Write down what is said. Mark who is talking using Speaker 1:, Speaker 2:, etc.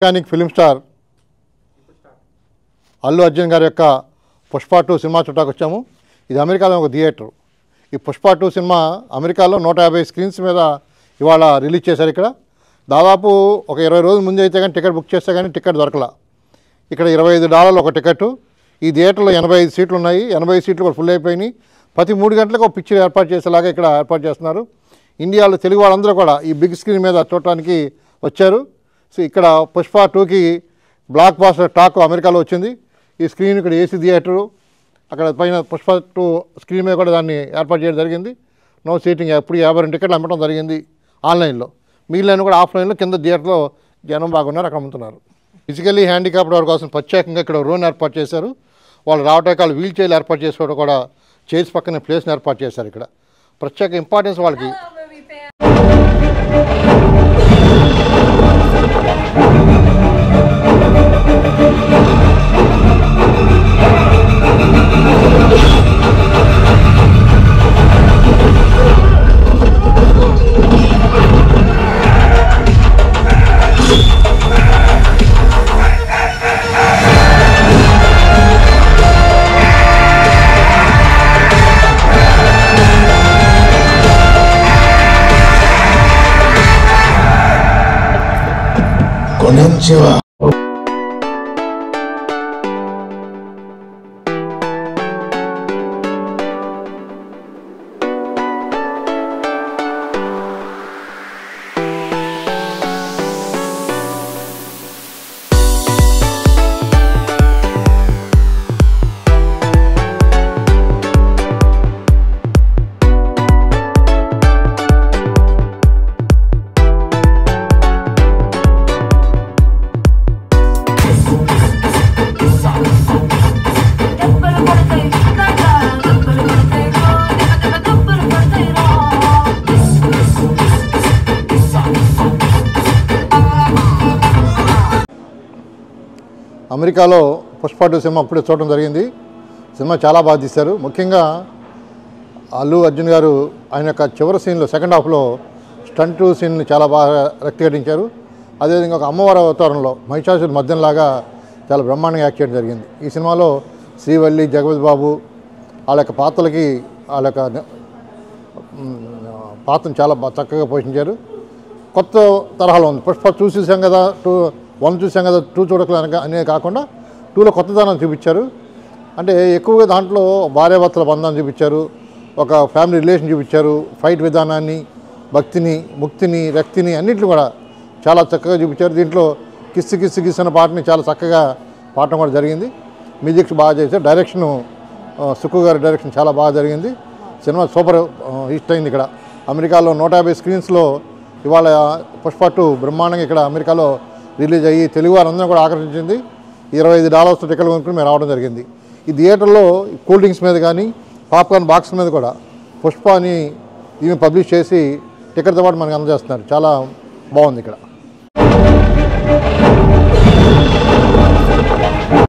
Speaker 1: Mechanic film star Allu Arjun గారి యొక్క Pushpa 2 cinema చూడటానికి వచ్చాము. ఇది అమెరికాలో ఒక థియేటర్. ఈ పుష్ప 2 సినిమా అమెరికాలో 150 స్క్రీన్స్ మీద ఇవాళ రిలీజ్ చేశారు. ఇక్కడ దాదాపు ఒక 20 రోజుల ముందు అయితే కానీ టికెట్ బుక్ చేస్తే కానీ టికెట్ దొరకలా. ఇక్కడ $25 ఒక టికెట్. ఈ థియేటర్లో 85 సీట్లు ఉన్నాయి. 80 సీట్లు కూడా ఫుల్ అయిపోయినాయి. ప్రతి 3 గంటలకు ఒక పిక్చర్ ఏర్పాటు చేసేలాగా ఇక్కడ ఏర్పాటు చేస్తున్నారు. ఇండియాలో తెలుగు వాళ్ళందరూ కూడా ఈ బిగ్ స్క్రీన్ మీద చూడటానికి వచ్చారు. సో ఇక్కడ పుష్ప 2కి బ్లాక్ బాస్టర్ టాక్ అమెరికాలో వచ్చింది. ఈ స్క్రీన్ ఇక్కడ ఏసీ థియేటరు, అక్కడ పైన పుష్ప 2 స్క్రీన్ మీద కూడా దాన్ని ఏర్పాటు చేయడం జరిగింది. No seating. ఎప్పుడు 52 టికెట్లు అమ్మటం జరిగింది ఆన్లైన్లో. మిగిలిన కూడా ఆఫ్లైన్లో కింద థియేటర్లో జనం బాగున్నారు, అక్కడ అమ్ముతున్నారు. ఫిజికల్లీ హ్యాండిక్యాప్డ్ వారి కోసం ప్రత్యేకంగా ఇక్కడ రోన్ ఏర్పాటు చేశారు. వాళ్ళు రావడానికి వాళ్ళు వీల్ చైర్లు ఏర్పాటు చేసుకోవడం కూడా చైర్స్ పక్కన ప్లేస్ని ఏర్పాటు చేశారు. ఇక్కడ ప్రత్యేక ఇంపార్టెన్స్ వాళ్ళకి.
Speaker 2: Konnichiwa.
Speaker 1: అమెరికాలో పుష్ప 2 సినిమా అప్పుడే చూడడం జరిగింది. సినిమా చాలా బాగా తీశారు. ముఖ్యంగా అల్లు అర్జున్ గారు ఆయన యొక్క చివరి సీన్లో సెకండ్ హాఫ్లో స్టంట్ సీన్ని చాలా బాగా వ్యక్తీకరించారు. అదేవిధంగా ఒక అమ్మవారి అవతారంలో మహిషాసురు మధ్యంలాగా చాలా బ్రహ్మాండంగా యాక్ట్ చేయడం జరిగింది. ఈ సినిమాలో శ్రీవల్లి, జగపతి బాబు వాళ్ళ యొక్క పాత్రలకి వాళ్ళ యొక్క పాత్రను చాలా చక్కగా పోషించారు. కొత్త తరహాలో ఉంది. పుష్ప 2 చూసాం కదా, 1 చూసాం కదా, 2 చూడకలే అనే కాకుండా 2లో కొత్తదనాన్ని చూపించారు. అంటే ఎక్కువగా దాంట్లో భార్యాభర్తల బంధాన్ని చూపించారు, ఒక ఫ్యామిలీ రిలేషన్ చూపించారు, ఫైట్ విధానాన్ని, భక్తిని, ముక్తిని, రక్తిని అన్నింటిని కూడా చాలా చక్కగా చూపించారు. దీంట్లో కిస్సు కిస్సు కిస్సు అన్న పాటని చాలా చక్కగా పాడటం కూడా జరిగింది. మ్యూజిక్స్ బాగా చేశారు. డైరెక్షన్ సుక్కు గారి డైరెక్షన్ చాలా బాగా జరిగింది. సినిమా సూపర్ హిట్ అయింది. ఇక్కడ అమెరికాలో 150 స్క్రీన్స్లో ఇవాళ పుష్ప 2 బ్రహ్మాండంగా ఇక్కడ అమెరికాలో రిలీజ్ అయ్యి తెలుగు వారందరూ కూడా ఆకర్షించింది. $25 టికెట్లు కొనుక్కుని మేము రావడం జరిగింది. ఈ థియేటర్లో కూల్ డ్రింక్స్ మీద కానీ పాప్కార్న్ బాక్స్ మీద కూడా పుష్ప అని దీన్ని పబ్లిష్ చేసి టికెట్తో పాటు మనకు అందజేస్తున్నారు. చాలా బాగుంది ఇక్కడ.